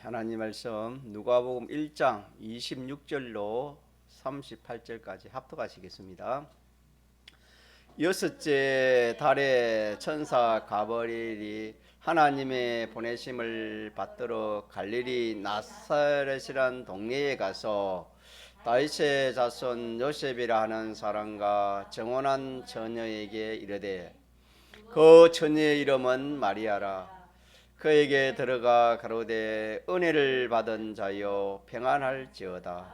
하나님 말씀 누가복음 1장 26절로 38절까지 합독하시겠습니다. 여섯째 달에 천사 가브리엘이 하나님의 보내심을 받들어 갈릴리 나사렛이란 동네에 가서 다윗의 자손 요셉이라 하는 사람과 정혼한 처녀에게 이르되 그 처녀의 이름은 마리아라. 그에게 들어가 가로되 은혜를 받은 자여 평안할지어다.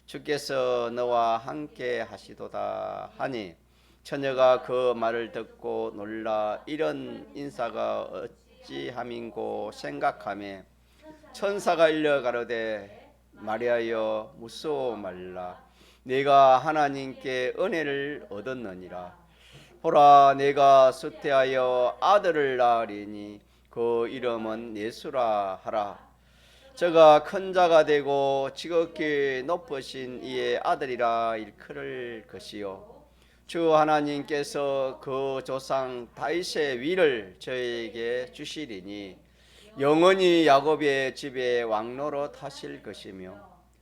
주께서 너와 함께 하시도다 하니 처녀가 그 말을 듣고 놀라 이런 인사가 어찌함인고 생각하며 천사가 일러 가로되 마리아여 무서워 말라. 네가 하나님께 은혜를 얻었느니라. 보라 내가 쇠퇴하여 아들을 낳으리니 그 이름은 예수라 하라. 저가 큰 자가 되고 지극히 높으신 이의 아들이라 일컬을 것이요 주 하나님께서 그 조상 다윗의 위를 저에게 주시리니 영원히 야곱의 집에 왕노릇 하실 것이며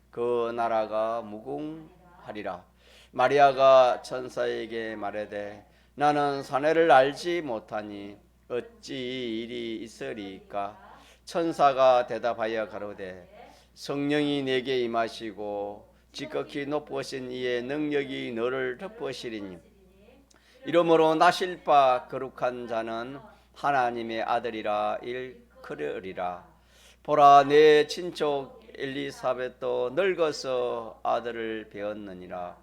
그 나라가 무궁하리라. 마리아가 천사에게 말하되 나는 사내를 알지 못하니 어찌 이 일이 있으리까? 천사가 대답하여 가로되 성령이 내게 임하시고 지극히 높으신 이의 능력이 너를 덮으시리니 이러므로 나실 바 거룩한 자는 하나님의 아들이라 일컬으리라. 보라 내 친족 엘리사벳도 늙어서 아들을 배었느니라.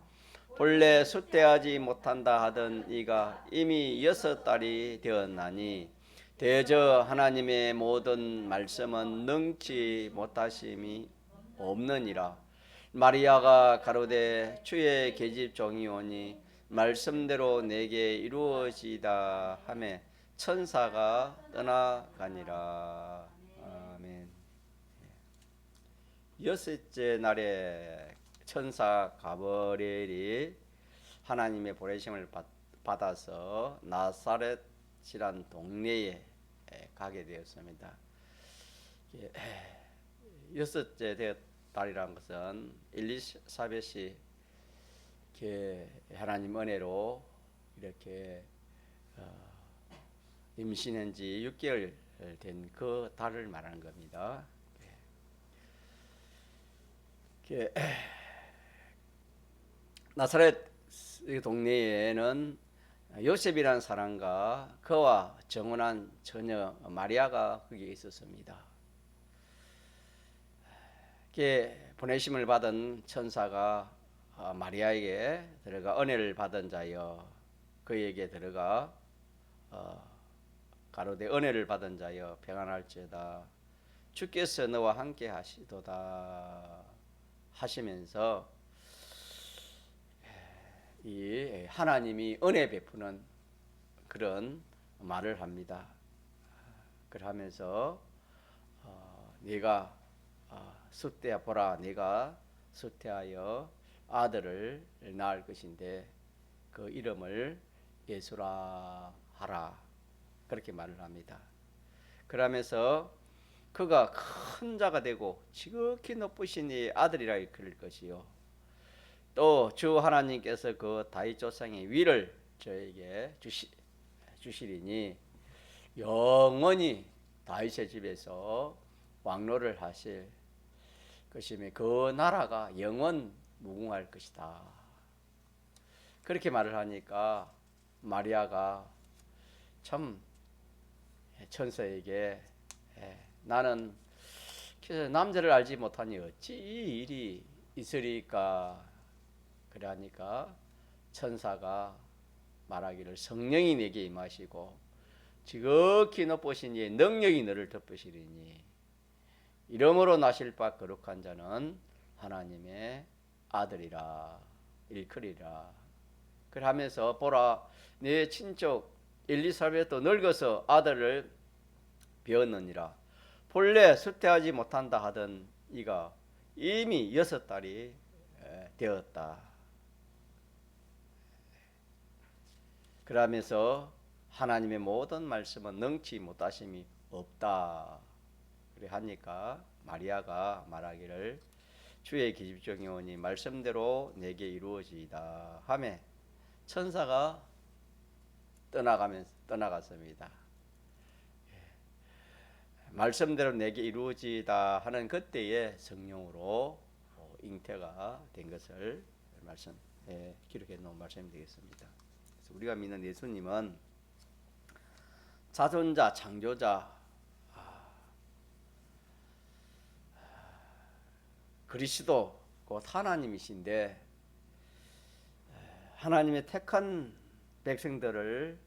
본래 숫대하지 못한다 하던 이가 이미 6달이 되었나니 대저 하나님의 모든 말씀은 능치 못하심이 없느니라. 마리아가 가로되 주의 계집 종이오니 말씀대로 내게 이루어지다 하며 천사가 떠나가니라. 아멘. 여섯째 날에 천사 가브리엘이 하나님의 보내심을 받아서 나사렛이란 동네에 가게 되었습니다. 여섯째 달이라는 것은 엘리사벳이 하나님 은혜로 이렇게 임신한 지 6개월 된 그 달을 말하는 겁니다. 나사렛 동네에는 요셉이라는 사람과 그와 정혼한 처녀 마리아가 거기에 있었습니다. 보내심을 받은 천사가 마리아에게 들어가 은혜를 받은 자여 그에게 들어가 가로되 은혜를 받은 자여 평안할지어다. 주께서 너와 함께 하시도다 하시면서 이 하나님이 은혜 베푸는 그런 말을 합니다. 그러면서 네가 숫대야 보라 네가 숫대하여 아들을 낳을 것인데 그 이름을 예수라 하라 그렇게 말을 합니다. 그러면서 그가 큰 자가 되고 지극히 높으신 이 아들이라 일컬을 것이요 또 주 하나님께서 그 다윗 조상의 위를 저에게 주시리니 영원히 다윗의 집에서 왕노를 하실 것이며 그 나라가 영원 무궁할 것이다. 그렇게 말을 하니까 마리아가 참 천사에게 나는 남자를 알지 못하니 어찌 이 일이 있으리까? 그래 하니까 천사가 말하기를 성령이 내게 임하시고 지극히 높으신 이의 능력이 너를 덮으시리니 이러므로 나실 바 거룩한 자는 하나님의 아들이라 일컬이라. 그러면서 보라 내 친족 엘리사벳도 늙어서 아들을 배었느니라. 본래 쇠퇴하지 못한다 하던 이가 이미 6달이 되었다. 그러면서 하나님의 모든 말씀은 능치 못하심이 없다 그래 하니까 마리아가 말하기를 주의 기집종이 오니 말씀대로 내게 이루어지이다 하며 천사가 떠나갔습니다. 말씀대로 내게 이루어지다 하는 그때에 성령으로 잉태가 된 것을 기록해 놓은 말씀이 되겠습니다. 그래서 우리가 믿는 예수님은 자존자, 창조자, 그리스도 곧 하나님이신데 하나님의 택한 백성들을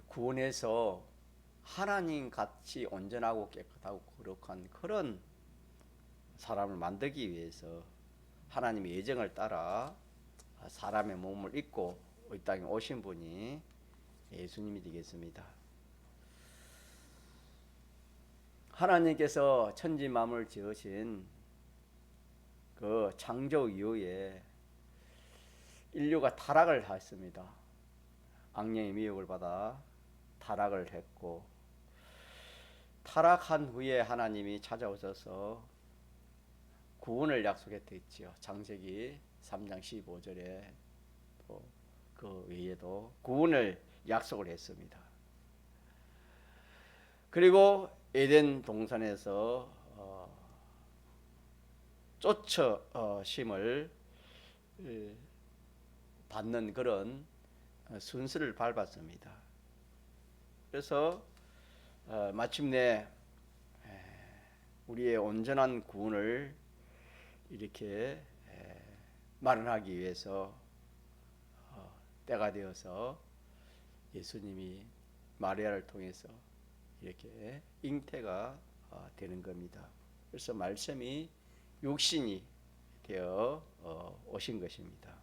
구원해서 하나님 같이 온전하고 깨끗하고 거룩한 그런 사람을 만들기 위해서 하나님의 예정을 따라 사람의 몸을 입고 이 땅에 오신 분이 예수님이 되겠습니다. 하나님께서 천지 만물을 지으신 그 창조 이후에 인류가 타락을 했습니다. 악령의 미혹을 받아 타락을 했고, 타락한 후에 하나님이 찾아오셔서 구원을 약속했지요. 창세기 3장 15절에 또 그 외에도 구원을 약속을 했습니다. 그리고 에덴 동산에서 쫓아심을 받는 그런 순서를 밟았습니다. 그래서 마침내 우리의 온전한 구원을 이렇게 마련하기 위해서 때가 되어서 예수님이 마리아를 통해서 이렇게 잉태가 되는 겁니다. 그래서 말씀이 육신이 되어 오신 것입니다.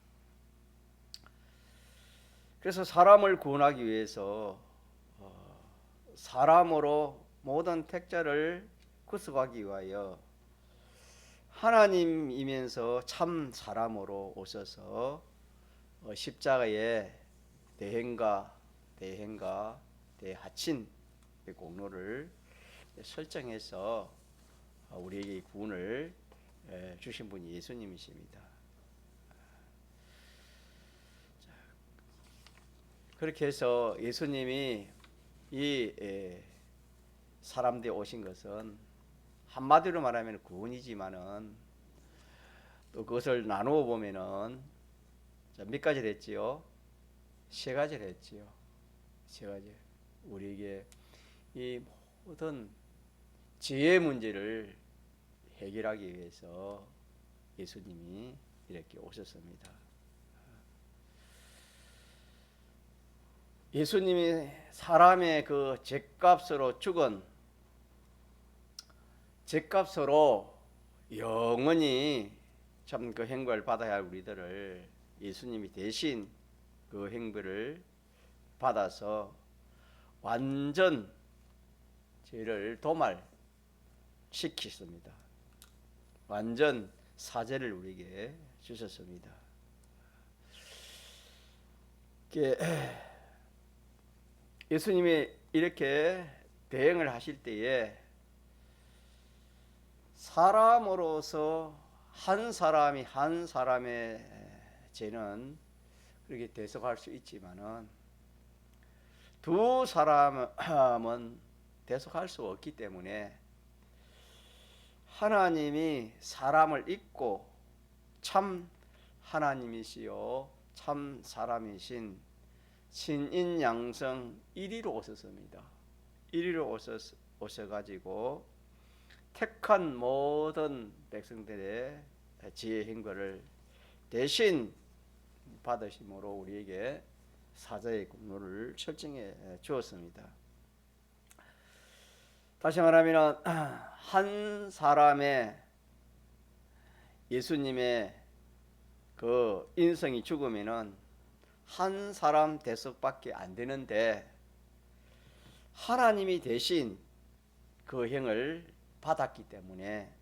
그래서 사람을 구원하기 위해서 사람으로 모든 택자를 구속하기 위하여 하나님이면서 참 사람으로 오셔서 십자가의 대행과 대하친 공로를 설정해서 우리에게 구원을 주신 분이 예수님이십니다. 그렇게 해서 예수님이 이 사람들이 오신 것은 한마디로 말하면 구원이지만은 또 그것을 나누어 보면은 몇 가지를 했지요? 세 가지를 했지요. 세 가지. 우리에게 이 모든 죄의 문제를 해결하기 위해서 예수님이 이렇게 오셨습니다. 예수님이 사람의 그 죄값으로 죽은 죄값으로 영원히 참 그 행벌을 받아야 할 우리들을 예수님이 대신 그 행벌을 받아서 완전 죄를 도말시켰습니다. 완전 사죄를 우리에게 주셨습니다. 예수님이 이렇게 대행을 하실 때에 사람으로서 한 사람이 한 사람의 죄는 그렇게 대속할 수 있지만은 두 사람은 대속할 수 없기 때문에 하나님이 사람을 입고 참 하나님이시요 참 사람이신 신인 양성 1위로 오셨습니다. 1위로 오셔가지고 택한 모든 백성들의 지혜 행거를 대신 받으심으로 우리에게 사자의 공로를 설정해 주었습니다. 다시 말하면 한 사람의 예수님의 그 인성이 죽으면은 한 사람 대속밖에 안 되는데 하나님이 대신 그 행을 받았기 때문에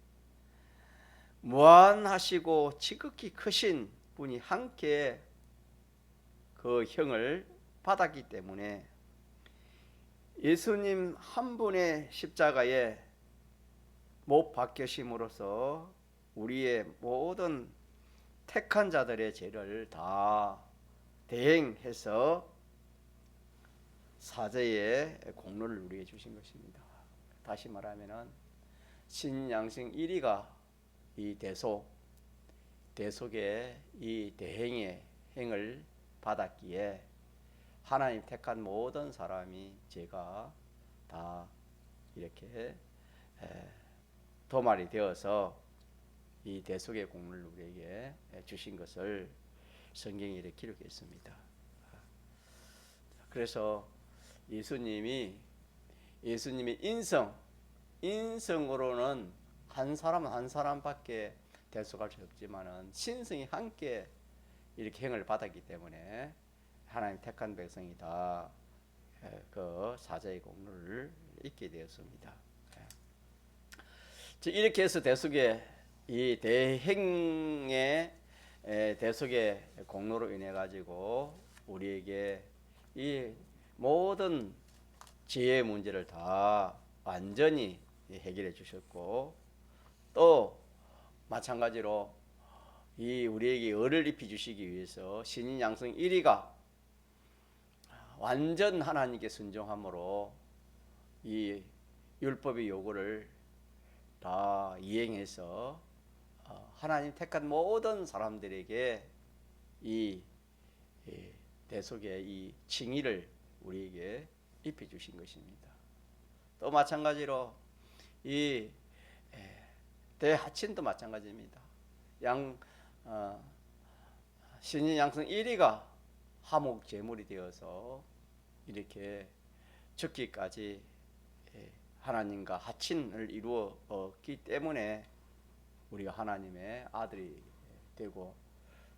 무한하시고 지극히 크신 분이 함께 그 형을 받았기 때문에 예수님 한 분의 십자가에 못 박혀심으로써 우리의 모든 택한 자들의 죄를 다 대행해서 사제의 공로를 우리에게 주신 것입니다. 다시 말하면은 신양생 1위가 이 대속의 이 대행의 행을 받았기에 하나님 택한 모든 사람이 제가 다 이렇게 도말이 되어서 이 대속의 공로를 우리에게 주신 것을 성경에 이렇게 기록했습니다. 그래서 예수님의 인성으로는 한 사람밖에 대속할 수 없지만은 신성이 함께 이렇게 행을 받았기 때문에 하나님 택한 백성이 다 그 사자의 공로를 잊게 되었습니다. 이렇게 해서 대속의 이 대행의 대속의 공로로 인해 가지고 우리에게 이 모든 죄의 문제를 다 완전히 해결해 주셨고, 또 마찬가지로 이 우리에게 의를 입혀 주시기 위해서 신인 양성 1위가 완전 하나님께 순종함으로 이 율법의 요구를 다 이행해서 하나님 택한 모든 사람들에게 이 대속의 이 칭의를 우리에게 입혀 주신 것입니다. 또 마찬가지로 이 대하친도 마찬가지입니다. 신인 양성 1위가 하목 제물이 되어서 이렇게 죽기까지 하나님과 하친을 이루었기 때문에 우리가 하나님의 아들이 되고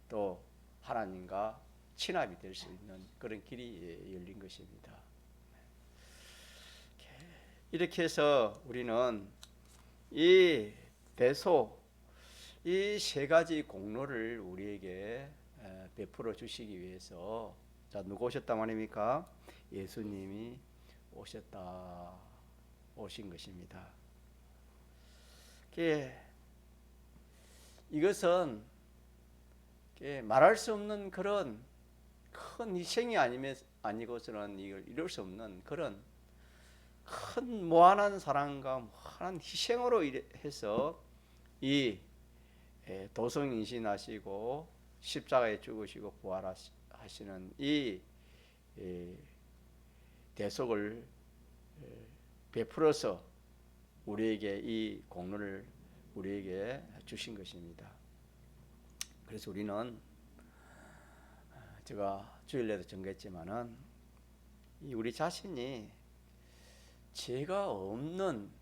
또 하나님과 친합이 될 수 있는 그런 길이 열린 것입니다. 이렇게 해서 우리는 이 대속, 이 세 가지 공로를 우리에게 베풀어 주시기 위해서, 자, 누가 오셨단 말입니까? 예수님이 오신 것입니다. 이것은 말할 수 없는 그런 큰 희생이 아니고서는 이걸 이룰 수 없는 그런 큰 무한한 사랑과 무한한 희생으로 해서 이 도성인신하시고 십자가에 죽으시고 부활하시는 이 대속을 베풀어서 우리에게 이 공로를 우리에게 주신 것입니다. 그래서 우리는 제가 주일날에도 전개했지만은 우리 자신이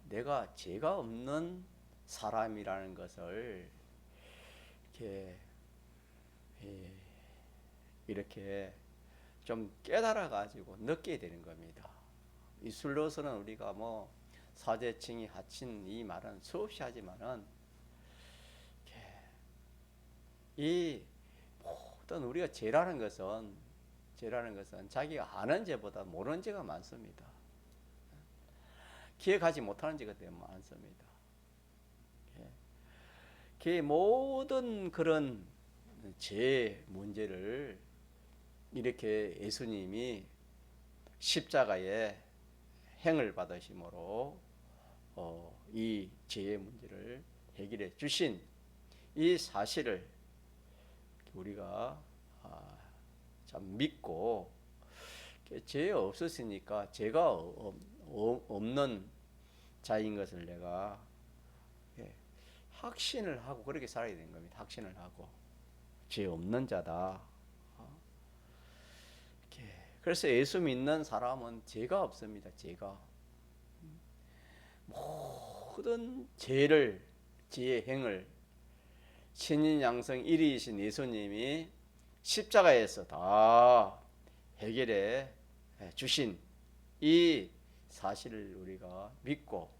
내가 죄가 없는 사람이라는 것을 이렇게 좀 깨달아 가지고 느끼게 되는 겁니다. 이술로서는 우리가 뭐 사제칭의 하친 이 말은 수없이 하지만은 이 모든 우리가 죄라는 것은 자기가 아는 죄보다 모르는 죄가 많습니다. 기억하지 못하는 죄가 되게 많습니다. 그 모든 그런 죄 문제를 이렇게 예수님이 십자가에 행을 받으심으로 이 죄의 문제를 해결해 주신 이 사실을 우리가 참 믿고, 죄 없었으니까 죄가 없는 자인 것을 내가 확신을 하고 그렇게 살아야 되는 겁니다. 확신을 하고 죄 없는 자다. 그래서 예수 믿는 사람은 죄가 없습니다. 죄가 모든 죄의 행을 신인 양성 1위이신 예수님이 십자가에서 다 해결해 주신 이 사실을 우리가 믿고,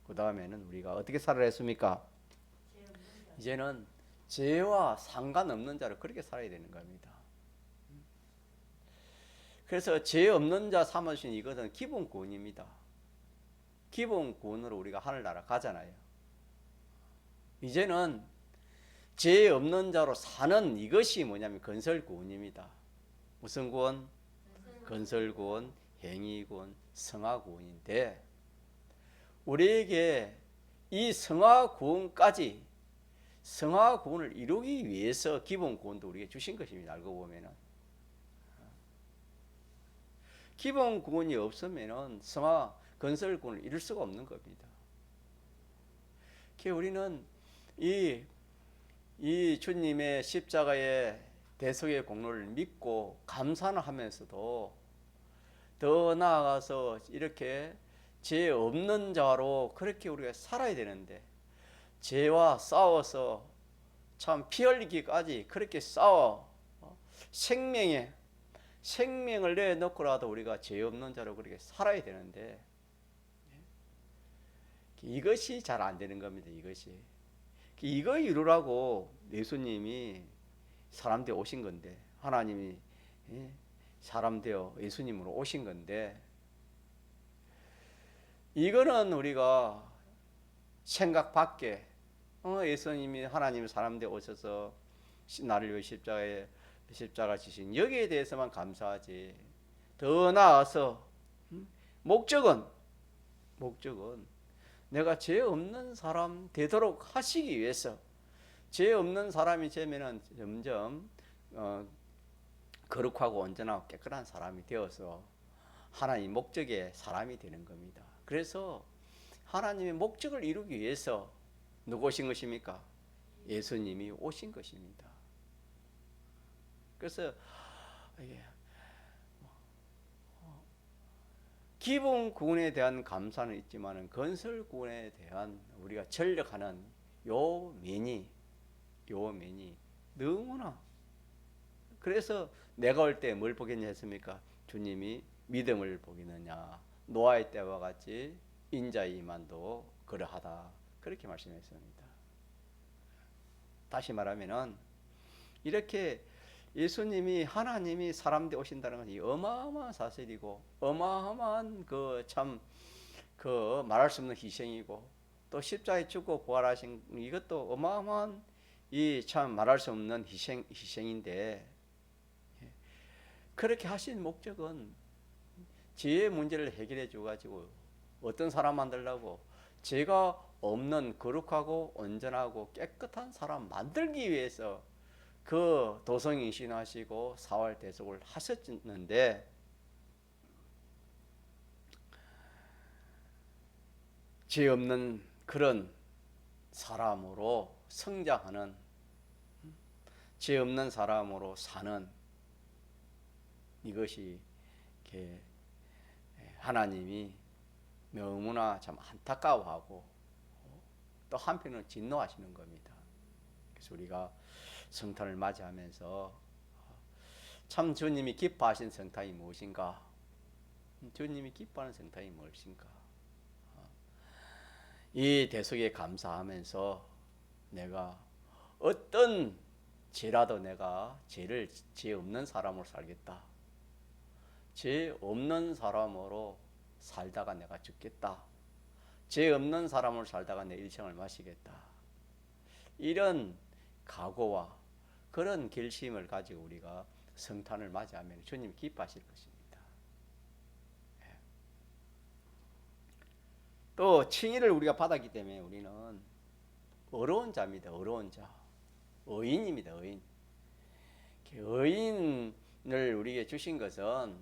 그 다음에는 우리가 어떻게 살아야 했습니까? 이제는 죄와 상관없는 자로 그렇게 살아야 되는 겁니다. 그래서 죄 없는 자 삼으신 이것은 기본 구원입니다. 기본 구원으로 우리가 하늘나라 가잖아요. 이제는 죄 없는 자로 사는 이것이 뭐냐면 건설구원입니다. 무슨 구원? 건설구원, 행위구원, 성화구원인데 우리에게 이 성화구원까지 성화구원을 이루기 위해서 기본구원도 우리에게 주신 것입니다. 알고 보면은 기본구원이 없으면은 성화 건설구원을 이룰 수가 없는 겁니다. 우리는 이 주님의 십자가의 대속의 공로를 믿고 감사는 하면서도 더 나아가서 이렇게 죄 없는 자로 그렇게 우리가 살아야 되는데 죄와 싸워서 참 피 흘리기까지 그렇게 싸워 생명을 내놓고라도 우리가 죄 없는 자로 그렇게 살아야 되는데 이것이 잘 안 되는 겁니다. 이거 이루라고 예수님이 사람 되어 오신 건데 하나님이 사람 되어 예수님으로 오신 건데 이거는 우리가 생각 밖에 예수님이 하나님이 사람 되어 오셔서 나를 위해 십자가 지신 여기에 대해서만 감사하지 더 나아가서 목적은 내가 죄 없는 사람 되도록 하시기 위해서 죄 없는 사람이 되면은 점점 거룩하고 온전하고 깨끗한 사람이 되어서 하나님 목적의 사람이 되는 겁니다. 그래서 하나님의 목적을 이루기 위해서 누구 오신 것입니까? 예수님이 오신 것입니다. 그래서 기본 구원에 대한 감사는 있지만 건설 구원에 대한 우리가 전력하는 요 면이 너무나 그래서 내가 올 때 뭘 보겠냐 했습니까? 주님이 믿음을 보겠느냐 노아의 때와 같이 인자의 이만도 그러하다 그렇게 말씀했습니다. 다시 말하면은 이렇게 예수님이 하나님이 사람 되어 오신다는 것이 어마어마한 사실이고 어마어마한 그 말할 수 없는 희생이고 또 십자가에 죽고 부활하신 이것도 어마어마한 이 참 말할 수 없는 희생인데 그렇게 하신 목적은 죄의 문제를 해결해 줘 가지고 어떤 사람 만들려고 죄가 없는 거룩하고 온전하고 깨끗한 사람 만들기 위해서 그 도성이신하시고 사활 대속을 하셨는데 죄 없는 그런 사람으로 성장하는 죄 없는 사람으로 사는 이것이 하나님이 너무나 참 안타까워하고 또 한편으로 진노하시는 겁니다. 그래서 우리가 성탄을 맞이하면서 참 주님이 기뻐하신 성탄이 무엇인가? 주님이 기뻐하는 성탄이 무엇인가? 이 대속에 감사하면서 내가 어떤 죄라도 내가 죄 없는 사람으로 살겠다. 죄 없는 사람으로 살다가 내가 죽겠다. 죄 없는 사람으로 살다가 내 일생을 마시겠다. 이런 각오와 그런 결심을 가지고 우리가 성탄을 맞이하면 주님 기뻐하실 것입니다. 또 칭의를 우리가 받았기 때문에 우리는 어려운 자입니다. 어려운 자. 의인입니다. 의인. 의인을 우리에게 주신 것은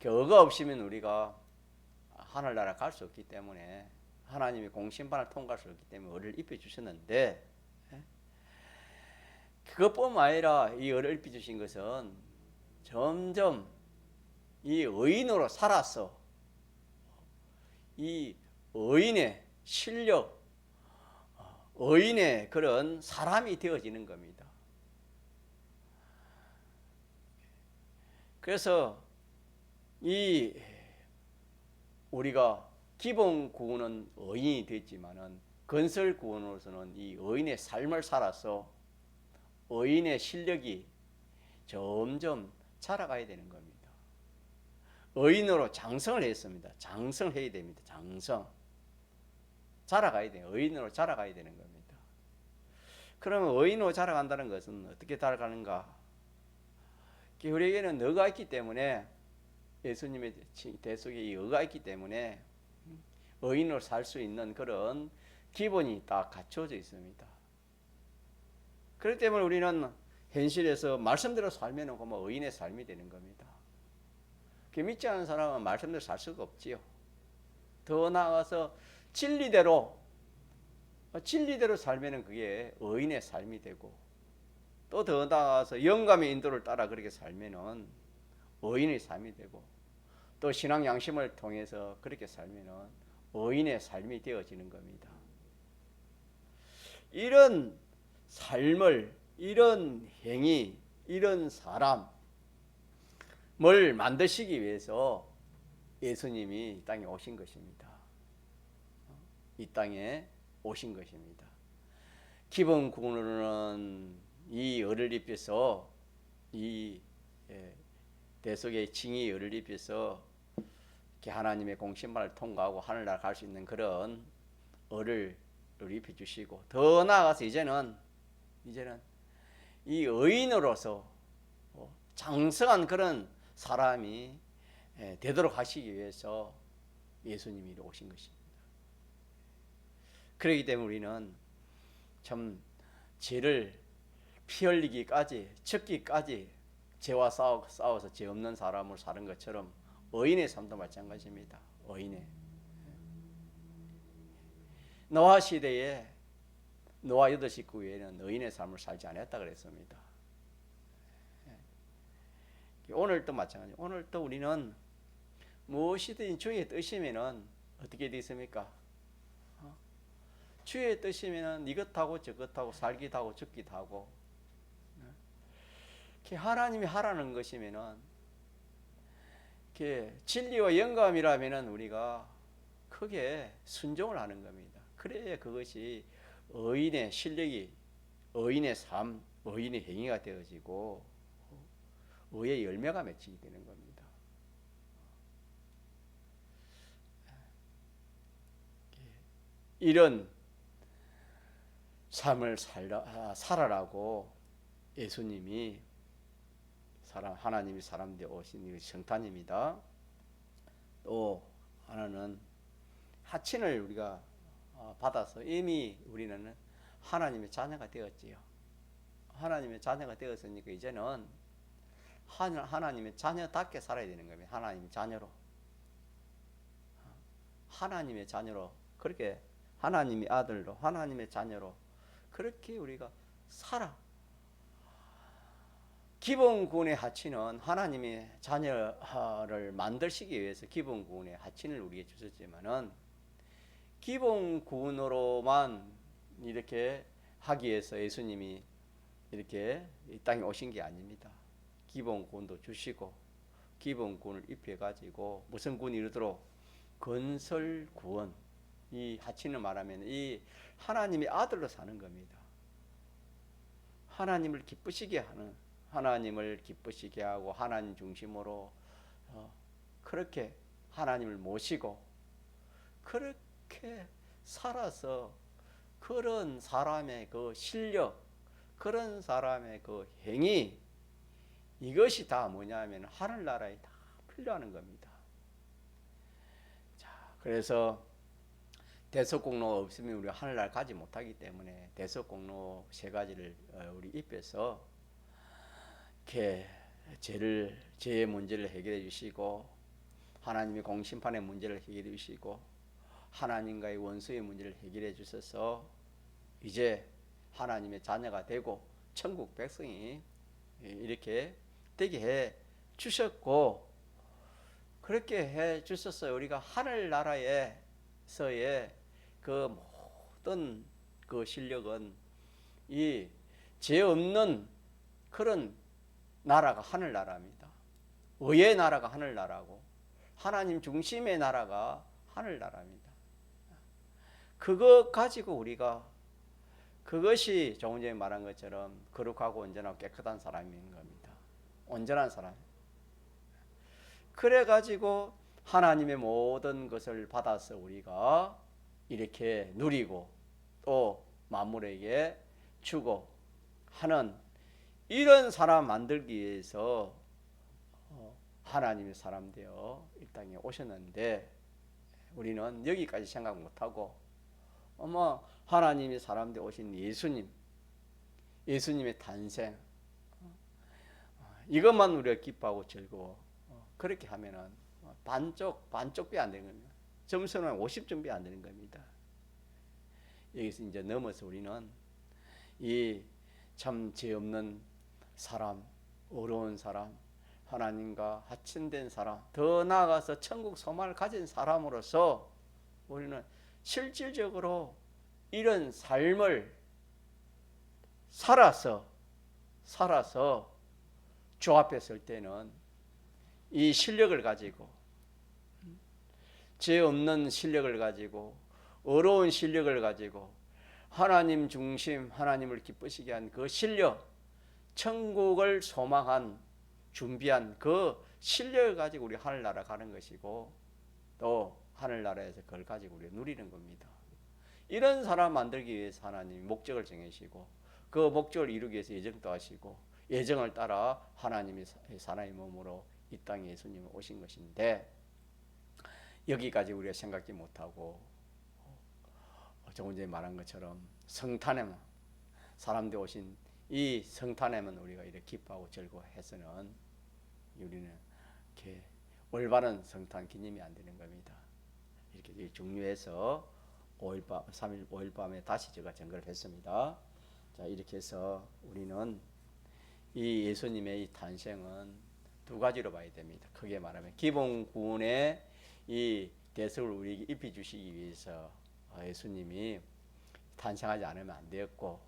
의가 없으면 우리가 하늘나라 갈 수 없기 때문에 하나님이 공심판을 통과할 수 없기 때문에 의를 입혀주셨는데 그것뿐만 아니라 이 의를 입혀주신 것은 점점 이 의인으로 살아서 이 의인의 실력, 의인의 그런 사람이 되어지는 겁니다. 그래서 이 우리가 기본 구원은 의인이 됐지만은 건설 구원으로서는 이 의인의 삶을 살아서 의인의 실력이 점점 자라가야 되는 겁니다. 의인으로 장성을 했습니다. 장성해야 됩니다. 장성. 자라가야 돼요. 의인으로 자라가야 되는 겁니다. 그러면 의인으로 자라간다는 것은 어떻게 자라가는가? 우리에게는 너가 있기 때문에, 예수님의 대 속에 이 의가 있기 때문에 의인으로 살 수 있는 그런 기본이 딱 갖춰져 있습니다. 그렇기 때문에 우리는 현실에서 말씀대로 살면 뭐 의인의 삶이 되는 겁니다. 믿지 않는 사람은 말씀대로 살 수가 없지요. 더 나아가서 진리대로 살면 그게 의인의 삶이 되고, 또 더 나아가서 영감의 인도를 따라 그렇게 살면 의인의 삶이 되고, 또 신앙 양심을 통해서 그렇게 살면 의인의 삶이 되어지는 겁니다. 이런 삶을, 이런 행위, 이런 사람을 만드시기 위해서 예수님이 이 땅에 오신 것입니다. 이 땅에 오신 것입니다. 기본구로는 이 열을 입혀서, 이 대속의 징이 열을 입혀서 하나님의 공신만을 통과하고 하늘나라 갈 수 있는 그런 열을 입혀주시고, 더 나아가서 이제는 이 의인으로서 장성한 그런 사람이 되도록 하시기 위해서 예수님이 오신 것입니다. 그렇기 때문에 우리는 참 죄를 피 흘리기까지, 죽기까지 죄와 싸워서 죄 없는 사람으로 사는 것처럼 의인의 삶도 마찬가지입니다. 의인의 노아 시대에 노아 8식구 외에는 의인의 삶을 살지 않았다 그랬습니다. 오늘도 마찬가지. 오늘도 우리는 무엇이든 주의 뜻이면은 어떻게 되습니까? 주의 뜻이면은 이것하고 저것하고 살기도 하고 죽기도 하고, 하나님이 하라는 것이면은, 진리와 영감이라면은 우리가 크게 순종을 하는 겁니다. 그래야 그것이 의인의 실력이, 의인의 삶, 의인의 행위가 되어지고 의의 열매가 맺히게 되는 겁니다. 이런 삶을 살아라고 예수님이, 하나님이 사람 되어 오신 성탄입니다. 또 하나는 하친을 우리가 받아서 이미 우리는 하나님의 자녀가 되었지요. 하나님의 자녀가 되었으니까 이제는 하나님의 자녀답게 살아야 되는 겁니다. 하나님의 자녀로, 하나님의 자녀로, 그렇게 하나님의 아들로, 하나님의 자녀로 그렇게 우리가 살아. 기본구원의 하친은 하나님의 자녀를 만드시기 위해서 기본구원의 하친을 우리에게 주셨지만은, 기본구원으로만 이렇게 하기 위해서 예수님이 이렇게 이 땅에 오신 게 아닙니다. 기본구원도 주시고 기본구원을 입혀가지고 무슨 구원이 이르도록 건설구원, 이 하친을 말하면 이 하나님의 아들로 사는 겁니다. 하나님을 기쁘시게 하는, 하나님을 기쁘시게 하고 하나님 중심으로 그렇게 하나님을 모시고 그렇게 살아서 그런 사람의 그 실력, 그런 사람의 그 행위, 이것이 다 뭐냐면 하늘나라에 다 필요하는 겁니다. 자, 그래서 대속공로가 없으면 우리가 하늘나라 가지 못하기 때문에 대속공로 3가지를 우리 입혀서 이렇게 죄의 문제를 해결해 주시고, 하나님의 공심판의 문제를 해결해 주시고, 하나님과의 원수의 문제를 해결해 주셔서 이제 하나님의 자녀가 되고 천국 백성이 이렇게 되게 해 주셨고, 그렇게 해 주셨어요. 우리가 하늘나라에서의 그 모든 그 실력은 이 죄 없는 그런 나라가 하늘나라입니다. 의의 나라가 하늘나라고 하나님 중심의 나라가 하늘나라입니다. 그것 가지고 우리가, 그것이 조금 전에 말한 것처럼 거룩하고 온전하고 깨끗한 사람인 겁니다. 온전한 사람. 그래 가지고 하나님의 모든 것을 받아서 우리가 이렇게 누리고 또 만물에게 주고 하는 이런 사람 만들기 위해서 하나님의 사람 되어 이 땅에 오셨는데, 우리는 여기까지 생각 못하고 하나님의 사람 되어 오신 예수님의 탄생, 이것만 우리가 기뻐하고 즐거워 그렇게 하면은 반쪽밖에 안 되는 겁니다. 점수는 50점밖에 안 되는 겁니다. 여기서 이제 넘어서 우리는 이 참 죄 없는 사람, 어려운 사람, 하나님과 하친된 사람, 더 나아가서 천국 소망을 가진 사람으로서 우리는 실질적으로 이런 삶을 살아서 주 앞에 설 때는 이 실력을 가지고, 죄 없는 실력을 가지고, 어려운 실력을 가지고, 하나님 중심, 하나님을 기쁘시게 한 그 실력, 천국을 소망한, 준비한 그 실력을 가지고 우리 하늘나라 가는 것이고, 또 하늘나라에서 그걸 가지고 우리가 누리는 겁니다. 이런 사람 만들기 위해서 하나님이 목적을 정하시고, 그 목적을 이루기 위해서 예정도 하시고, 예정을 따라 하나님이 사람의 몸으로 이 땅에 예수님이 오신 것인데, 여기까지 우리가 생각지 못하고 조금 전에 말한 것처럼 성탄에만, 사람들 오신 이 성탄에만 우리가 이렇게 기뻐하고 즐거워해서는 우리는 이렇게 올바른 성탄 기념이 안 되는 겁니다. 이렇게 중요해서 3일 5일 밤에 다시 제가 전거를 했습니다. 자, 이렇게 해서 우리는 이 예수님의 이 탄생은 두 가지로 봐야 됩니다. 크게 말하면 기본 구원의 이 대속을 우리에게 입혀 주시기 위해서 예수님이 탄생하지 않으면 안 되었고,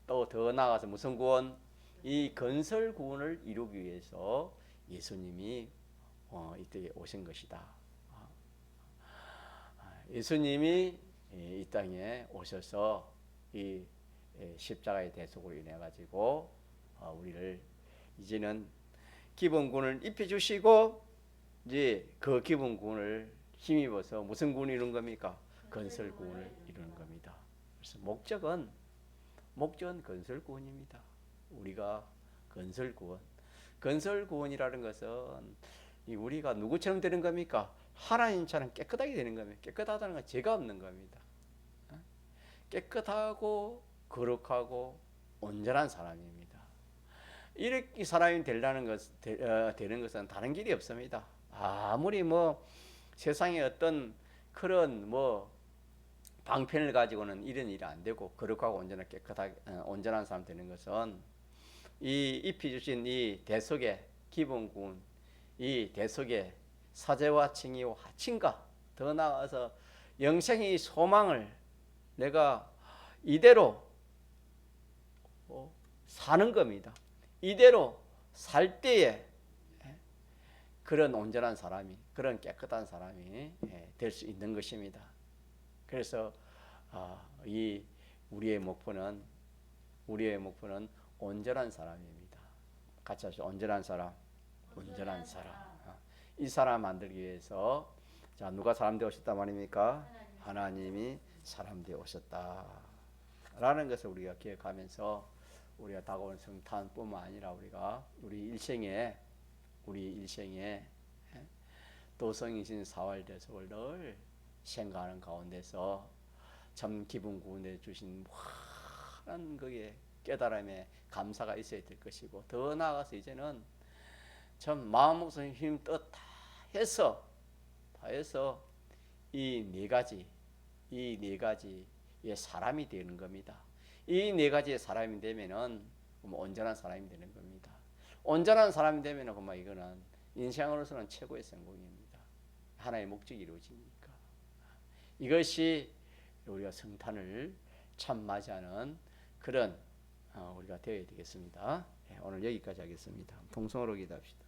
또 더 나아가서 무슨 구원? 이 건설 구원을 이루기 위해서 예수님이 이때 오신 것이다. 예수님이 이 땅에 오셔서 이 십자가의 대속으로 인해 가지고 우리를 이제는 기본 구원을 입혀 주시고, 이제 그 기본 구원을 힘입어서 무슨 구원을 이루는 겁니까? 건설 구원을 이루는 겁니다. 그래서 목적은 건설 구원입니다. 우리가 건설 구원이라는 것은 우리가 누구처럼 되는 겁니까? 하나님처럼 깨끗하게 되는 겁니다. 깨끗하다는 건 죄가 없는 겁니다. 깨끗하고 거룩하고 온전한 사람입니다. 이렇게 사람이 되는 것은 다른 길이 없습니다. 아무리 세상에 어떤 그런 방편을 가지고는 이런 일이 안 되고, 거룩하고 온전하게 깨끗하게 온전한 사람 되는 것은 이 입히 주신 이 대속의 기본 구원, 이 대속의 사죄와 칭의와 하친과 더 나아가서 영생의 소망을 내가 이대로 사는 겁니다. 이대로 살 때에 그런 온전한 사람이, 그런 깨끗한 사람이 될 수 있는 것입니다. 그래서 우리의 목표는 온전한 사람입니다. 같이 하시죠. 온전한 사람. 이 사람 만들기 위해서, 자, 누가 사람 되어 오셨단 말입니까? 하나님이 사람 되어 오셨다 라는 것을 우리가 기억하면서, 우리가 다가오는 성탄뿐만 아니라 우리가 우리 일생에 도성이신 사활 대속을 늘 생각하는 가운데서 참 기분 구원해 주신 환한 그의 깨달음에 감사가 있어야 될 것이고, 더 나아가서 이제는 참 마음 목숨 힘 뜻 다 해서 이 네 가지의 사람이 되는 겁니다. 이 네 가지의 사람이 되면은 온전한 사람이 되는 겁니다. 온전한 사람이 되면은 이거는 인생으로서는 최고의 성공입니다. 하나의 목적이 이루어지니까. 이것이 우리가 성탄을 참 맞이하는 그런 우리가 되어야 되겠습니다. 오늘 여기까지 하겠습니다. 통성으로 기도합시다.